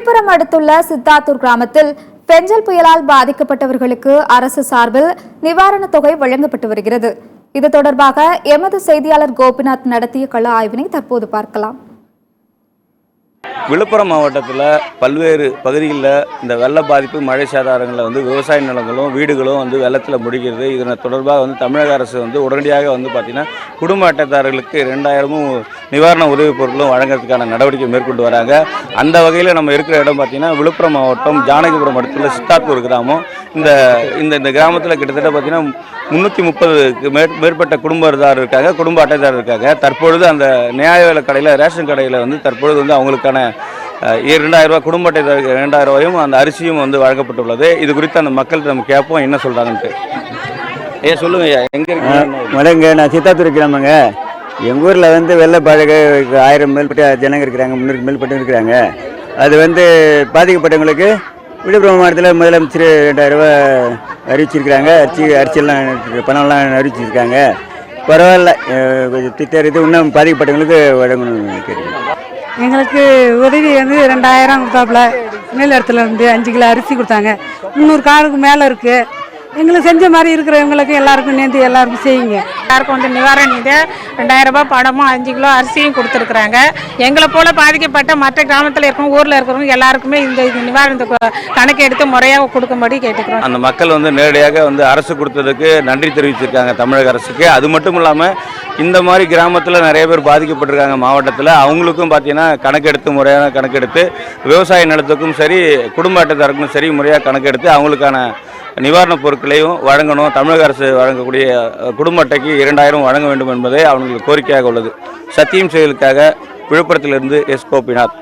விழுப்புரம் அடுத்துள்ள சித்தாத்தூர் கிராமத்தில் பெஞ்சல் புயலால் பாதிக்கப்பட்டவர்களுக்கு அரசு சார்பில் நிவாரணத் தொகை வழங்கப்பட்டு வருகிறது. இது தொடர்பாக எமது செய்தியாளர் கோபிநாத் நடத்திய கள ஆய்வினை தற்போது பார்க்கலாம். விழுப்புரம் மாவட்டத்தில் பல்வேறு பகுதிகளில் இந்த வெள்ள பாதிப்பு மழை சேதாரங்களில் விவசாய நிலங்களும் வீடுகளும் வெள்ளத்தில் முடிகிறது. இதன் தொடர்பாக தமிழக அரசு உடனடியாக பார்த்திங்கன்னா குடும்ப அட்டைதாரர்களுக்கு 2000 நிவாரண உதவிப் பொருட்களும் வழங்குறதுக்கான நடவடிக்கை மேற்கொண்டு வராங்க. அந்த வகையில் நம்ம இருக்கிற இடம் பார்த்திங்கன்னா விழுப்புரம் மாவட்டம் ஜானகிபுரம் அடுத்துள்ள சித்தாத்தூர் கிராமம். இந்த கிராமத்தில் கிட்டத்தட்ட பார்த்திங்கன்னா 330க்கு மேற்பட்ட குடும்பத்தார் இருக்காங்க, குடும்ப அட்டைதாரர் இருக்காங்க. தற்பொழுது அந்த நியாய விலை கடையில், ரேஷன் கடையில் தற்பொழுது அவங்களுக்கான 2000 ரூபாய் குடும்ப அட்டைதாரருக்கு 2000 ரூபாயும் அந்த அரிசியும் வழங்கப்பட்டுள்ளது. இது குறித்து அந்த மக்கள்கிட்ட நம்ம கேட்போம் என்ன சொல்கிறாங்கன்ட்டு. சொல்லுங்க ஐயா, எங்கே மலைங்க? நான் சித்தாத்தூர் கிராமங்க. எங்கள் ஊரில் வெள்ள பாதிக்க 1000 மேற்பட்ட ஜனங்க இருக்கிறாங்க, 300 மேற்பட்டு இருக்கிறாங்க. அது பாதிக்கப்பட்டவங்களுக்கு விழுப்புரம் மாவட்டத்தில் முதலமைச்சர் 2000 ரூபா அறிவிச்சிருக்கிறாங்க. அரிசியெல்லாம் பணம்லாம் அறிவிச்சிருக்காங்க. பரவாயில்ல, கொஞ்சம் திட்டறிது இன்னும் பாதிக்கப்பட்டவங்களுக்கு வழங்கணும்னு கேட்குறேன். எங்களுக்கு உதவி 2000 கொடுத்தாப்புல. மேல் இடத்துல 5 கிலோ அரிசி கொடுத்தாங்க. 300 காருக்கு மேலே இருக்குது. எங்களுக்கு செஞ்ச மாதிரி இருக்கிறவங்களுக்கு எல்லாருக்கும் நேர்ந்து எல்லாருக்கும் செய்யுங்க. எல்லாருக்கும் நிவாரண நிதி 2000 ரூபாய் பணமும் 5 கிலோ அரிசியும் கொடுத்துருக்குறாங்க. எங்களை போல பாதிக்கப்பட்ட மற்ற கிராமத்தில் இருக்கிறவங்க, ஊரில் இருக்கிறவங்க எல்லாருக்குமே இந்த நிவாரணத்தை கணக்கு எடுத்து முறையாக கொடுக்கும்படி கேட்டுக்கிறோம். அந்த மக்கள் நேரடியாக அரசு கொடுத்ததுக்கு நன்றி தெரிவிச்சிருக்காங்க தமிழக அரசுக்கு. அது மட்டும் இல்லாமல் இந்த மாதிரி கிராமத்தில் நிறைய பேர் பாதிக்கப்பட்டிருக்காங்க மாவட்டத்தில். அவங்களுக்கும் பார்த்தீங்கன்னா கணக்கெடுத்து, முறையான கணக்கெடுத்து, விவசாய நிலத்துக்கும் சரி குடும்ப அட்டைதாரருக்கும் சரி முறையாக கணக்கெடுத்து அவங்களுக்கான நிவாரணப் பொருட்களையும் வழங்கணும். தமிழக அரசு வழங்கக்கூடிய குடும்ப அட்டைக்கு 2000 வழங்க வேண்டும் என்பதே அவங்களுக்கு கோரிக்கையாக உள்ளது. சத்தியம் செயலுக்காக விழுப்புரத்திலிருந்து எஸ். கோபிநாத்.